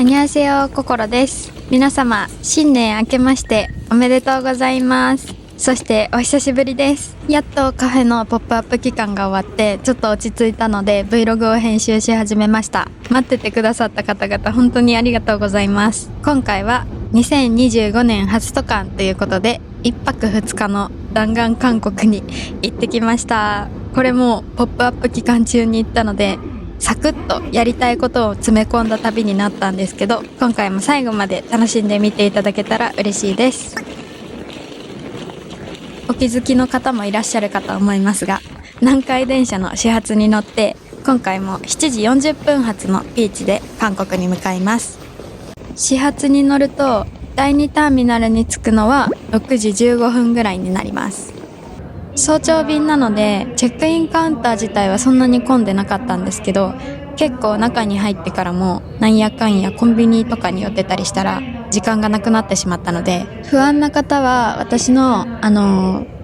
アニョンセヨココロです。皆様、新年明けましておめでとうございます。そしてお久しぶりです。やっとカフェのポップアップ期間が終わってちょっと落ち着いたので Vlog を編集し始めました。待っててくださった方々本当にありがとうございます。今回は2025年初渡韓ということで1泊2日の弾丸韓国に行ってきました。これもポップアップ期間中に行ったのでサクッとやりたいことを詰め込んだ旅になったんですけど、今回も最後まで楽しんで見ていただけたら嬉しいです。お気づきの方もいらっしゃるかと思いますが、南海電車の始発に乗って今回も7時40分発のピーチで韓国に向かいます。始発に乗ると第2ターミナルに着くのは6時15分ぐらいになります。早朝便なのでチェックインカウンター自体はそんなに混んでなかったんですけど、結構中に入ってからもなんやかんやコンビニとかに寄ってたりしたら時間がなくなってしまったので、不安な方は私の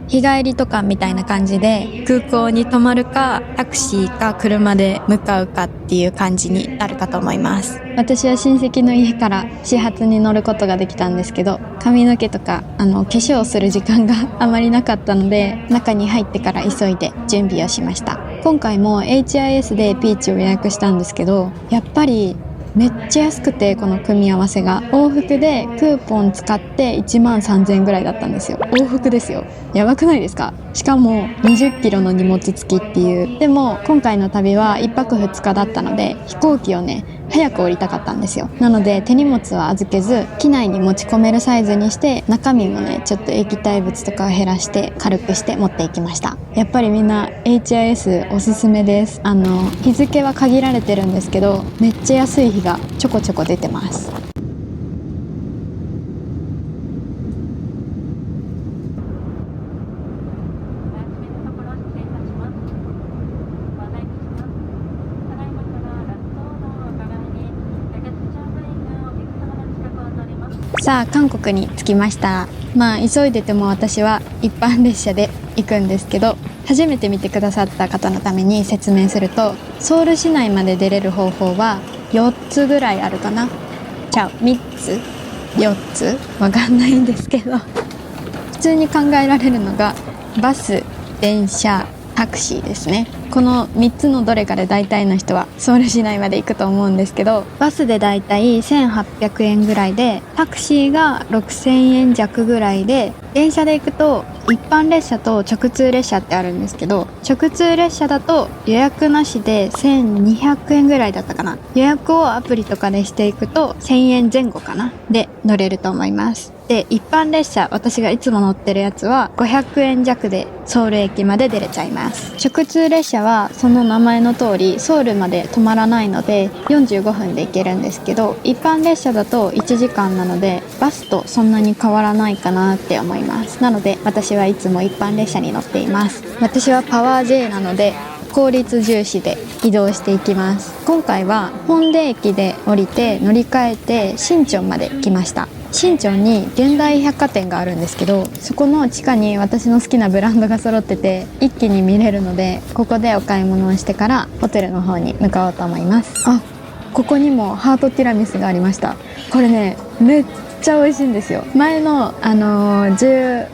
日帰りとかみたいな感じで空港に泊まるかタクシーか車で向かうかっていう感じになるかと思います。私は親戚の家から始発に乗ることができたんですけど、髪の毛とか化粧する時間があまりなかったので中に入ってから急いで準備をしました。今回も HIS でピーチを予約したんですけど、やっぱりめっちゃ安くて、この組み合わせが往復でクーポン使って1万3000円ぐらいだったんですよ。往復ですよ。やばくないですか？しかも20キロの荷物付きっていう。でも今回の旅は1泊2日だったので飛行機をね早く降りたかったんですよ。なので手荷物は預けず機内に持ち込めるサイズにして、中身もねちょっと液体物とかを減らして軽くして持っていきました。やっぱりみんな HIS おすすめです。日付は限られてるんですけどめっちゃ安い日がちょこちょこ出てます。さあ韓国に着きました。急いでても私は一般列車で行くんですけど、初めて見てくださった方のために説明すると、ソウル市内まで出れる方法は4つぐらいあるかな。3つ4つわかんないんですけど普通に考えられるのがバス、電車、タクシーですね。この3つのどれかで大体の人はソウル市内まで行くと思うんですけど、バスで大体1800円ぐらいで、タクシーが6000円弱ぐらいで、電車で行くと一般列車と直通列車ってあるんですけど、直通列車だと予約なしで1200円ぐらいだったかな。予約をアプリとかでしていくと1000円前後かなで乗れると思います。で、一般列車、私がいつも乗ってるやつは500円弱でソウル駅まで出れちゃいます。直通列車はその名前の通りソウルまで止まらないので45分で行けるんですけど、一般列車だと1時間なのでバスとそんなに変わらないかなって思います。なので私はいつも一般列車に乗っています。私はパワー J なので効率重視で移動していきます。今回は本出駅で降りて乗り換えて新町まで来ました。新町に現代百貨店があるんですけど、そこの地下に私の好きなブランドが揃ってて一気に見れるので、ここでお買い物をしてからホテルの方に向かおうと思います。ここにもハートティラミスがありました。これねめっちゃ美味しいんですよ。前の11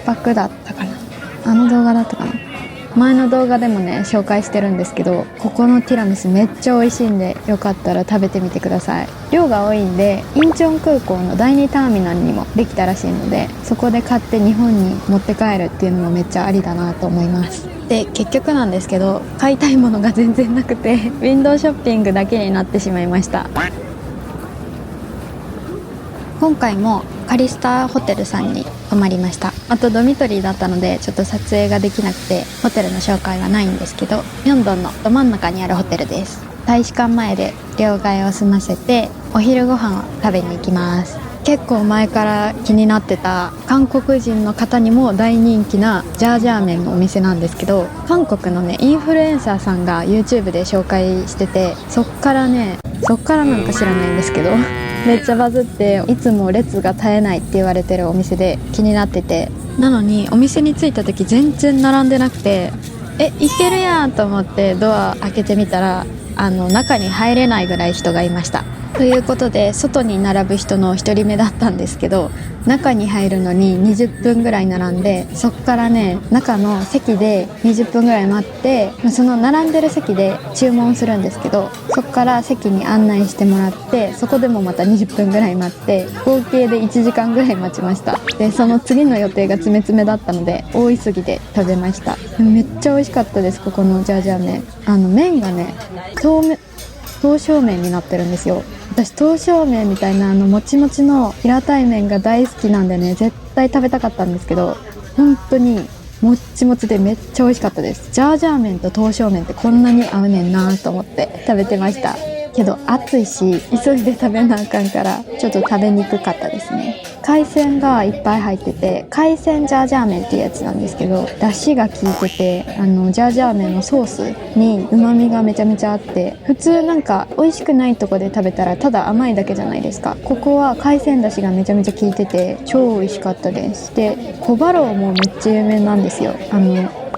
泊だったかな、動画だったかな、前の動画でもね紹介してるんですけど、ここのティラミスめっちゃ美味しいんで、よかったら食べてみてください。量が多いんでインチョン空港の第2ターミナルにもできたらしいので、そこで買って日本に持って帰るっていうのもめっちゃありだなと思います。で、結局なんですけど買いたいものが全然なくてウィンドウショッピングだけになってしまいました。今回もカリスタホテルさんに泊まりました。あとドミトリーだったのでちょっと撮影ができなくてホテルの紹介はないんですけど、ミョンドンのど真ん中にあるホテルです。大使館前で両替を済ませてお昼ご飯を食べに行きます。結構前から気になってた韓国人の方にも大人気なジャージャー麺のお店なんですけど、韓国のねインフルエンサーさんが YouTube で紹介してて、そっからなんか知らないんですけどめっちゃバズって、いつも列が絶えないって言われてるお店で気になってて、なのにお店に着いた時全然並んでなくて、いけるやんと思ってドア開けてみたら中に入れないぐらい人がいました。ということで外に並ぶ人の1人目だったんですけど、中に入るのに20分ぐらい並んで、そっからね中の席で20分ぐらい待って、その並んでる席で注文するんですけど、そっから席に案内してもらって、そこでもまた20分ぐらい待って、合計で1時間ぐらい待ちました。でその次の予定が詰め詰めだったので大急ぎで食べました。でもめっちゃ美味しかったです。ここのジャージャー麺、麺がね刀削麺になってるんですよ。私刀削麺みたいなもちもちの平たい麺が大好きなんでね、絶対食べたかったんですけど、本当にもっちもちでめっちゃ美味しかったです。ジャージャー麺と刀削麺ってこんなに合うねんなと思って食べてました。けど暑いし急いで食べなあかんからちょっと食べにくかったですね。海鮮がいっぱい入ってて、海鮮ジャージャー麺っていうやつなんですけど、出汁が効いてて、ジャージャー麺のソースに旨味がめちゃめちゃあって、普通なんか美味しくないとこで食べたらただ甘いだけじゃないですか。ここは海鮮出汁がめちゃめちゃ効いてて超美味しかったです。で小バローもめっちゃ有名なんですよ。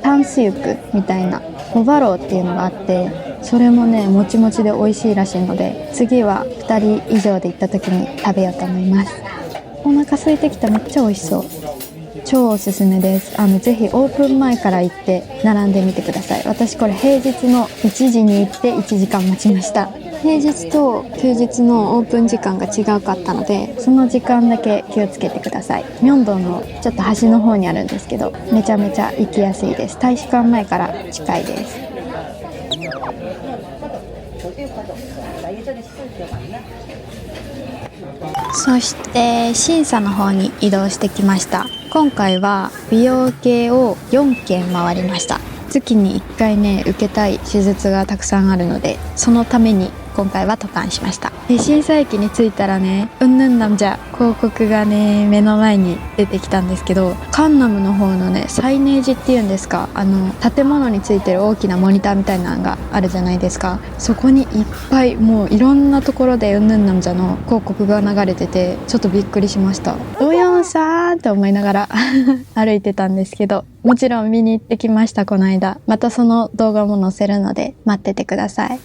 タンスユクみたいな小バローっていうのがあって、それもねもちもちで美味しいらしいので、次は2人以上で行った時に食べようと思います。お腹空いてきた。めっちゃ美味しそう。超おすすめです。ぜひオープン前から行って並んでみてください。私これ平日の1時に行って1時間待ちました。平日と休日のオープン時間が違うかったので、その時間だけ気をつけてください。明洞のちょっと端の方にあるんですけど、めちゃめちゃ行きやすいです。大使館前から近いです。そして審査の方に移動してきました。今回は美容系を4件回りました。月に1回ね受けたい手術がたくさんあるので、そのために今回は渡韓しました。で審査駅に着いたらね、うんぬんなんじゃ広告がね目の前に出てきたんですけど、カンナムの方のねサイネージっていうんですか、建物についてる大きなモニターみたいなのがあるじゃないですか。そこにいっぱいもういろんなところでうんぬんなんじゃの広告が流れてて、ちょっとびっくりしました。どよんさーって思いながら歩いてたんですけど、もちろん見に行ってきました。この間またその動画も載せるので待っててください。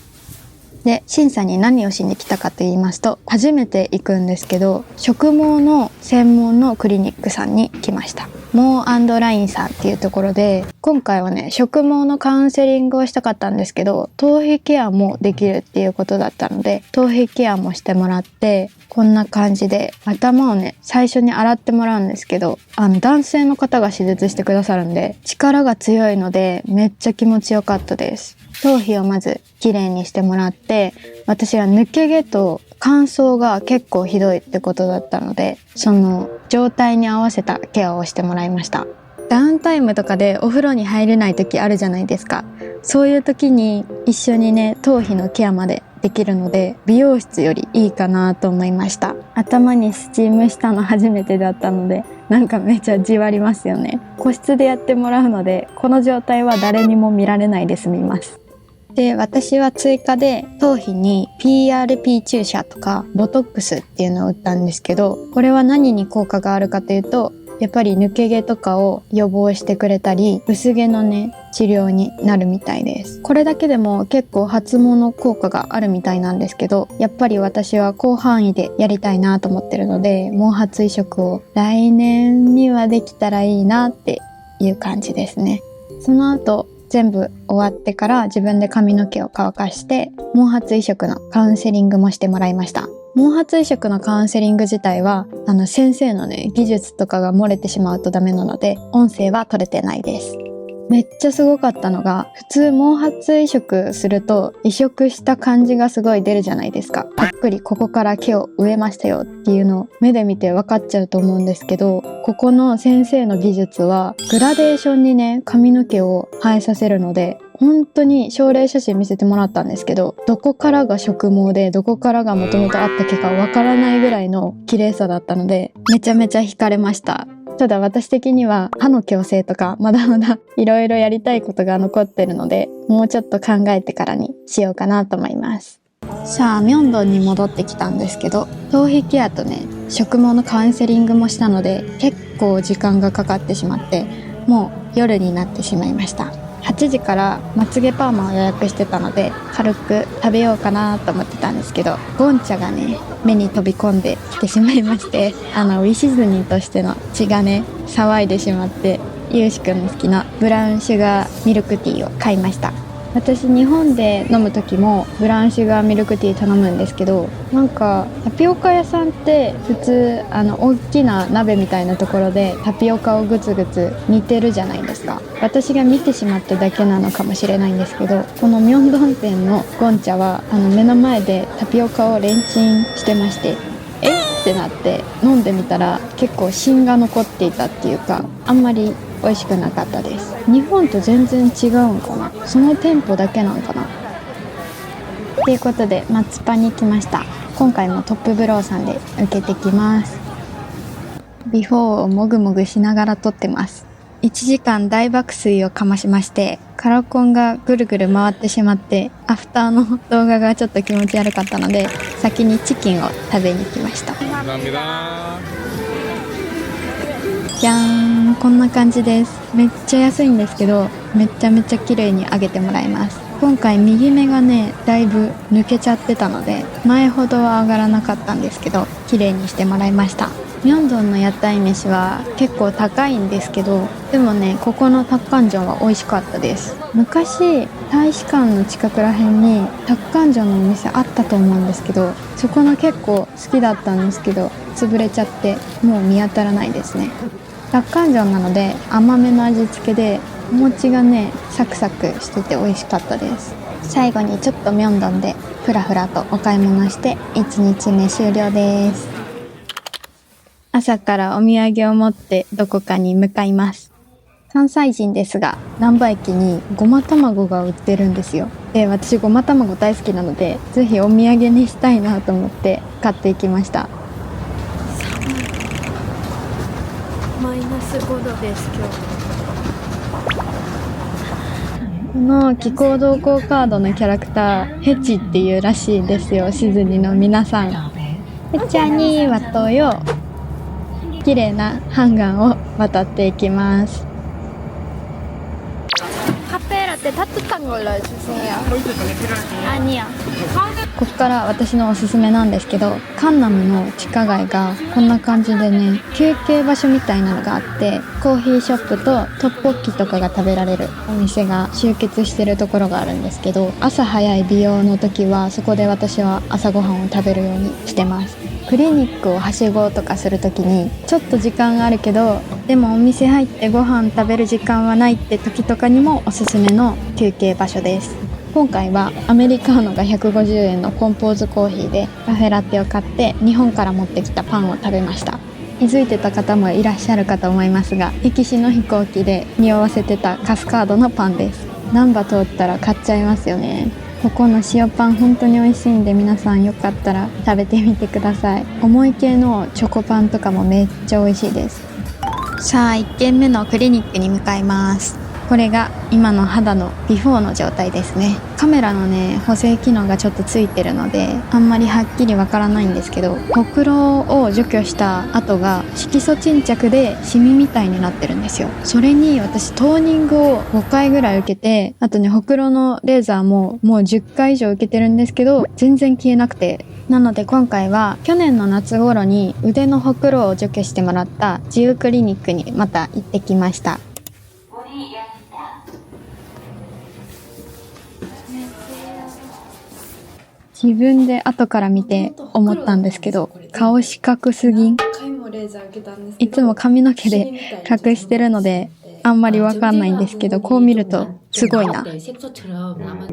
で審査に何をしに来たかと言いますと、初めて行くんですけど、植毛の専門のクリニックさんに来ました。モー&ラインさんっていうところで、今回はね植毛のカウンセリングをしたかったんですけど、頭皮ケアもできるっていうことだったので、頭皮ケアもしてもらって、こんな感じで頭をね最初に洗ってもらうんですけど、男性の方が手術してくださるんで力が強いのでめっちゃ気持ちよかったです。頭皮をまずきれいにしてもらって、私は抜け毛と乾燥が結構ひどいってことだったので、その状態に合わせたケアをしてもらいました。ダウンタイムとかでお風呂に入れない時あるじゃないですか。そういう時に一緒にね頭皮のケアまでできるので、美容室よりいいかなと思いました。頭にスチームしたの初めてだったので、なんかめっちゃじわりますよね。個室でやってもらうので、この状態は誰にも見られないで済みます。で私は追加で頭皮に PRP 注射とかボトックスっていうのを打ったんですけど、これは何に効果があるかというと、やっぱり抜け毛とかを予防してくれたり、薄毛のね治療になるみたいです。これだけでも結構発毛の効果があるみたいなんですけど、やっぱり私は広範囲でやりたいなと思ってるので、毛髪移植を来年にはできたらいいなっていう感じですね。その後全部終わってから自分で髪の毛を乾かして毛髪移植のカウンセリングもしてもらいました。毛髪移植のカウンセリング自体は先生のね技術とかが漏れてしまうとダメなので音声は取れてないです。めっちゃすごかったのが、普通毛髪移植すると移植した感じがすごい出るじゃないですか。ぱっくりここから毛を植えましたよっていうのを目で見て分かっちゃうと思うんですけど、ここの先生の技術はグラデーションにね髪の毛を生えさせるので、本当に症例写真見せてもらったんですけど、どこからが植毛でどこからがもともとあった毛かわからないぐらいの綺麗さだったので、めちゃめちゃ惹かれました。ただ私的には歯の矯正とかまだまだいろいろやりたいことが残ってるので、もうちょっと考えてからにしようかなと思います。さあ明洞に戻ってきたんですけど、頭皮ケアとね植毛のカウンセリングもしたので結構時間がかかってしまって、もう夜になってしまいました。8時からまつげパーマを予約してたので軽く食べようかなと思ってたんですけど、ゴンチャがね目に飛び込んできてしまいまして、ウィシズニーとしての血がね騒いでしまって、ゆうしくんの好きなブラウンシュガーミルクティーを買いました。私日本で飲む時もブラウンシュガーミルクティー頼むんですけど、なんかタピオカ屋さんって普通大きな鍋みたいなところでタピオカをグツグツ煮てるじゃないですか。私が見てしまっただけなのかもしれないんですけど、このミョンドン店のゴンチャは目の前でタピオカをレンチンしてまして、えってなって飲んでみたら結構芯が残っていたっていうか、あんまり美味しくなかったです。日本と全然違うんかな、その店舗だけなんかな。ということでマツパに来ました。今回もトップブローさんで受けてきます。ビフォーをもぐもぐしながら撮ってます。1時間大爆睡をかましまして、カラコンがぐるぐる回ってしまって、アフターの動画がちょっと気持ち悪かったので、先にチキンを食べに来ました。じゃーん、こんな感じです。めっちゃ安いんですけど、めちゃめちゃ綺麗に揚げてもらいます。今回右目がねだいぶ抜けちゃってたので前ほどは上がらなかったんですけど、綺麗にしてもらいました。ミョンドンの屋台飯は結構高いんですけど、でもねここのタッカンジョンは美味しかったです。昔大使館の近くら辺にタッカンジョンのお店あったと思うんですけど、そこの結構好きだったんですけど潰れちゃってもう見当たらないですね。タッカンジョンなので甘めの味付けでお餅がねサクサクしてて美味しかったです。最後にちょっとミョンドンでふらふらとお買い物して1日目終了です。朝からお土産を持ってどこかに向かいます。関西人ですが難波駅にごま卵が売ってるんですよ。で私ごま卵大好きなのでぜひお土産にしたいなと思って買っていきました。マイナス5度です今日。この気候動向カードのキャラクターヘチっていうらしいですよ、シズニの皆さん。ヘチャに渡よ。綺麗なハンガンを渡っていきます。ここから私のおすすめなんですけど、カンナムの地下街がこんな感じでね休憩場所みたいなのがあって、コーヒーショップとトッポッキとかが食べられるお店が集結してるところがあるんですけど、朝早い美容の時はそこで私は朝ごはんを食べるようにしてます。クリニックをはしごとかするときにちょっと時間があるけどでもお店入ってご飯食べる時間はないって時とかにもおすすめの休憩場所です。今回はアメリカーノが150円のコンポーズコーヒーでカフェラテを買って日本から持ってきたパンを食べました。気づいてた方もいらっしゃるかと思いますが、行きしの飛行機で匂わせてたカスカードのパンです。難波通ったら買っちゃいますよね。ここの塩パン本当に美味しいんで皆さんよかったら食べてみてください。重い系のチョコパンとかもめっちゃ美味しいです。さあ1軒目のクリニックに向かいます。これが今の肌のビフォーの状態ですね。カメラのね補正機能がちょっとついてるのであんまりはっきりわからないんですけど、ほくろを除去した後が色素沈着でシミみたいになってるんですよ。それに私トーニングを5回ぐらい受けて、あとねほくろのレーザーももう10回以上受けてるんですけど全然消えなくて、なので今回は去年の夏頃に腕のほくろを除去してもらった自由クリニックにまた行ってきました。自分で後から見て思ったんですけど、顔四角すぎん。いつも髪の毛で隠してるのであんまりわかんないんですけど、こう見るとすごいな。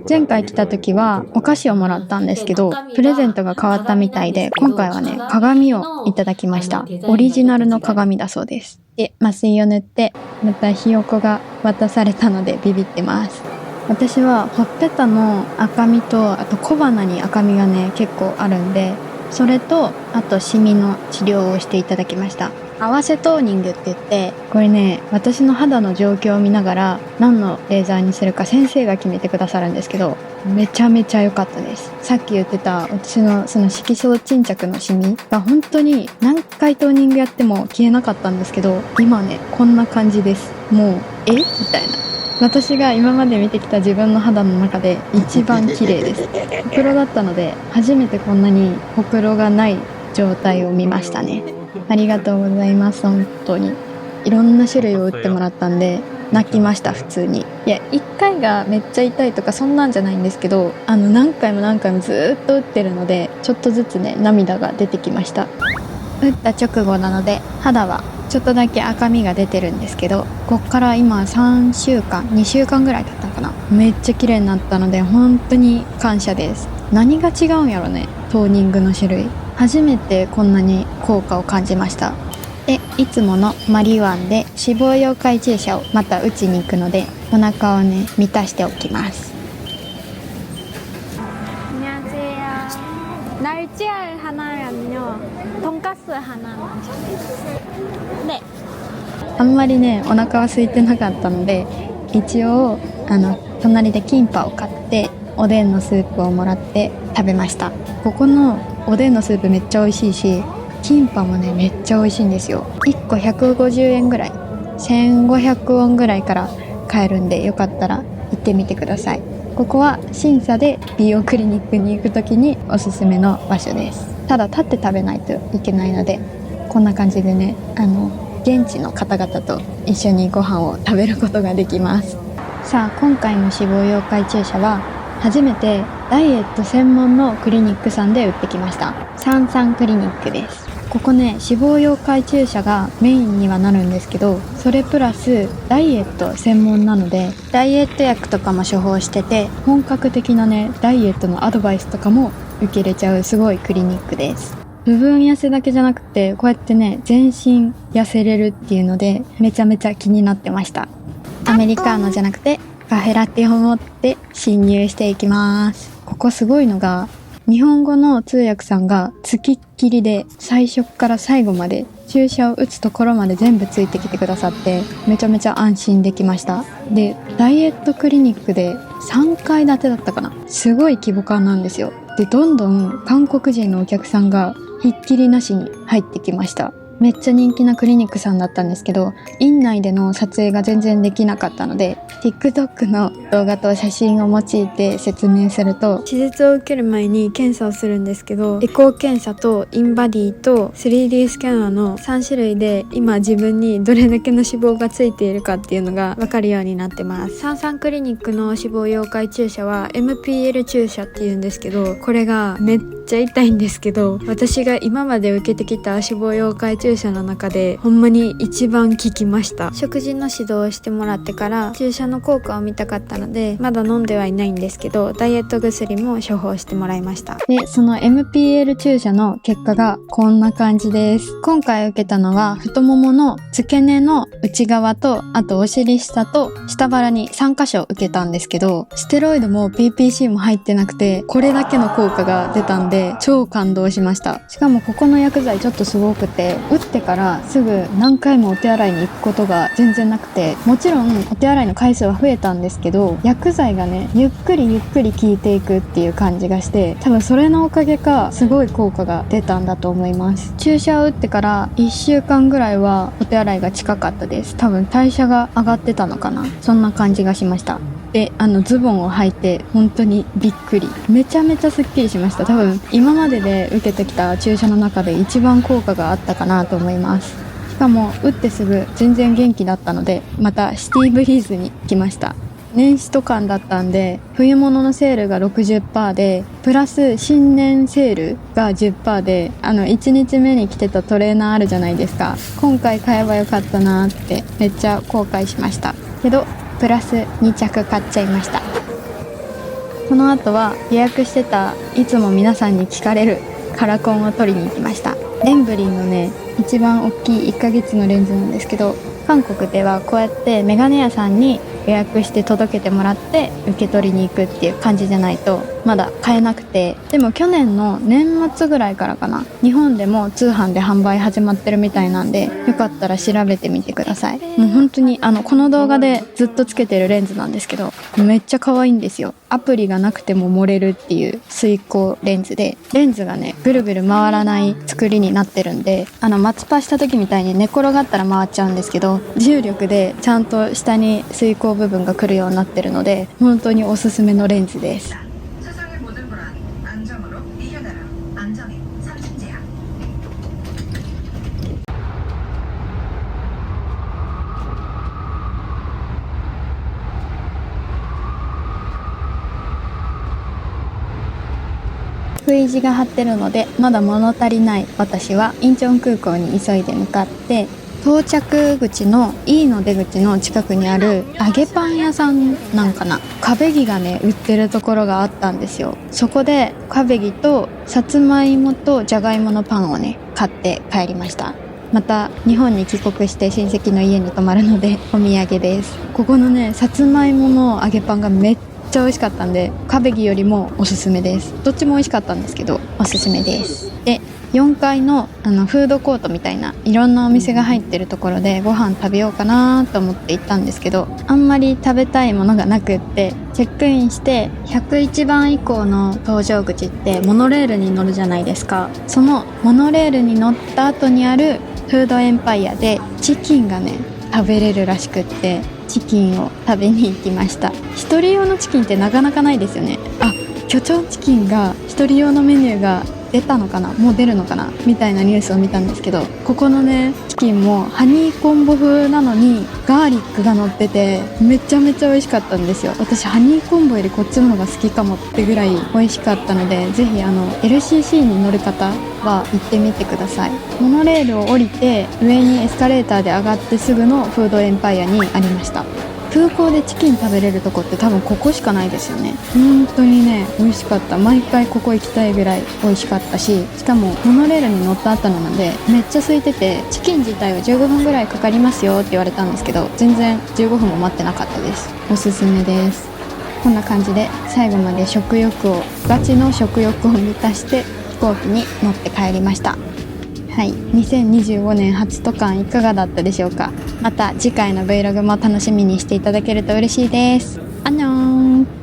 前回来た時はお菓子をもらったんですけどプレゼントが変わったみたいで、今回はね鏡をいただきました。オリジナルの鏡だそうです。で麻酔を塗ってまたひよこが渡されたのでビビってます。私はほっぺたの赤みとあと小鼻に赤みがね結構あるんで、それとあとシミの治療をしていただきました。合わせトーニングって言って、これね私の肌の状況を見ながら何のレーザーにするか先生が決めてくださるんですけど、めちゃめちゃ良かったです。さっき言ってた私のその色素沈着のシミが本当に何回トーニングやっても消えなかったんですけど、今ねこんな感じです。もうみたいな。私が今まで見てきた自分の肌の中で一番綺麗です。ほくろだったので初めてこんなにほくろがない状態を見ましたね。ありがとうございます。本当にいろんな種類を打ってもらったんで泣きました。普通に。いや、1回がめっちゃ痛いとかそんなんじゃないんですけど、何回も何回もずっと打ってるのでちょっとずつね涙が出てきました。打った直後なので肌はちょっとだけ赤みが出てるんですけど、こっから今3週間2週間ぐらい経ったのかな、めっちゃ綺麗になったので本当に感謝です。何が違うんやろね、トーニングの種類。初めてこんなに効果を感じました。で、いつものマリワンで脂肪溶解注射をまた打ちに行くのでお腹をね満たしておきます。あんまりねお腹は空いてなかったので、一応隣でキンパを買っておでんのスープをもらって食べました。ここのおでんのスープめっちゃ美味しいし、キンパもねめっちゃ美味しいんですよ。1個150円ぐらい、1500ウォンぐらいから買えるんで、よかったら行ってみてください。ここは審査で美容クリニックに行くときにおすすめの場所です。ただ立って食べないといけないので、こんな感じでね現地の方々と一緒にご飯を食べることができます。さあ、今回の脂肪溶解注射は初めてダイエット専門のクリニックさんで打ってきました。サンサンクリニックです。ここね、脂肪溶解注射がメインにはなるんですけど、それプラスダイエット専門なのでダイエット薬とかも処方してて、本格的なねダイエットのアドバイスとかも受けれちゃうすごいクリニックです。部分痩せだけじゃなくて、こうやってね全身痩せれるっていうのでめちゃめちゃ気になってました。アメリカーノじゃなくてカフェラテを持って侵入していきます。ここすごいのが、日本語の通訳さんがつきっきりで最初から最後まで注射を打つところまで全部ついてきてくださって、めちゃめちゃ安心できました。で、ダイエットクリニックで3階建てだったかな、すごい規模感なんですよ。で、どんどん韓国人のお客さんがひっきりなしに入ってきました。めっちゃ人気なクリニックさんだったんですけど、院内での撮影が全然できなかったので TikTok の動画と写真を用いて説明すると、手術を受ける前に検査をするんですけど、エコー検査とインバディと 3D スキャナーの3種類で今自分にどれだけの脂肪がついているかっていうのが分かるようになってます。サンサンクリニックの脂肪溶解注射は MPL 注射っていうんですけど、これがめっちゃ痛いんですけど、私が今まで受けてきた脂肪溶解注射の中でほんまに一番効きました。食事の指導をしてもらってから注射の効果を見たかったのでまだ飲んではいないんですけど、ダイエット薬も処方してもらいました。で、その MPL 注射の結果がこんな感じです。今回受けたのは太ももの付け根の内側と、あとお尻下と下腹に3箇所受けたんですけど、ステロイドも PPC も入ってなくて、これだけの効果が出たんで超感動しました。しかもここの薬剤ちょっとすごくて、打ってからすぐ何回もお手洗いに行くことが全然なくて、もちろんお手洗いの回数は増えたんですけど、薬剤がねゆっくりゆっくり効いていくっていう感じがして、多分それのおかげかすごい効果が出たんだと思います。注射を打ってから1週間ぐらいはお手洗いが近かったです。多分代謝が上がってたのかな、そんな感じがしました。で、ズボンを履いて本当にびっくり、めちゃめちゃすっきりしました。多分今までで受けてきた注射の中で一番効果があったかなと思います。しかも打ってすぐ全然元気だったので、またシティブリーズに来ました。年始とかだったんで、冬物のセールが 60% でプラス新年セールが 10% で、1日目に着てたトレーナーあるじゃないですか。今回買えばよかったなってめっちゃ後悔しましたけど、プラス2着買っちゃいました。この後は予約してた、いつも皆さんに聞かれるカラコンを取りに行きました。レンブリーのね一番大きい1ヶ月のレンズなんですけど、韓国ではこうやってメガネ屋さんに予約して届けてもらって受け取りに行くっていう感じじゃないとまだ買えなくて、でも去年の年末ぐらいからかな、日本でも通販で販売始まってるみたいなんで、よかったら調べてみてください。もう本当にこの動画でずっとつけてるレンズなんですけど、めっちゃ可愛いんですよ。アプリがなくても盛れるっていう水光レンズで、レンズがねぐるぐる回らない作りになってるんで、松パした時みたいに寝転がったら回っちゃうんですけど、重力でちゃんと下に水光部分が来るようになってるので、本当におすすめのレンズです。V 字が張ってるのでまだ物足りない私はインチョン空港に急いで向かって、到着口の E の出口の近くにある揚げパン屋さんなんかな、壁木がね売ってるところがあったんですよ。そこで壁木とさつまいもとじゃがいものパンをね買って帰りました。また日本に帰国して親戚の家に泊まるのでお土産です。ここのねさつまいもの揚げパンがめっちゃ美味しかったんで、壁木よりもおすすめです。どっちも美味しかったんですけどおすすめです。で4階のフードコートみたいないろんなお店が入ってるところでご飯食べようかなと思って行ったんですけど、あんまり食べたいものがなくって、チェックインして101番以降の搭乗口ってモノレールに乗るじゃないですか。そのモノレールに乗った後にあるフードエンパイアでチキンがね食べれるらしくって、チキンを食べに行きました。一人用のチキンってなかなかないですよね。キョチョンチキンが一人用のメニューが出たのかな、もう出るのかなみたいなニュースを見たんですけど、ここのねチキンもハニーコンボ風なのにガーリックが乗っててめちゃめちゃ美味しかったんですよ。私ハニーコンボよりこっちの方が好きかもってぐらい美味しかったので、ぜひLCC に乗る方は行ってみてください。モノレールを降りて上にエスカレーターで上がってすぐのフードエンパイアにありました。空港でチキン食べれるとこって多分ここしかないですよね。本当にね美味しかった。毎回ここ行きたいぐらい美味しかったし、しかもモノレールに乗った後なのでめっちゃ空いてて、チキン自体は15分ぐらいかかりますよって言われたんですけど、全然15分も待ってなかったです。おすすめです。こんな感じで最後までガチの食欲を満たして飛行機に乗って帰りました。はい、2025年初渡韓いかがだったでしょうか。また次回の Vlog も楽しみにしていただけると嬉しいです。アンニョン。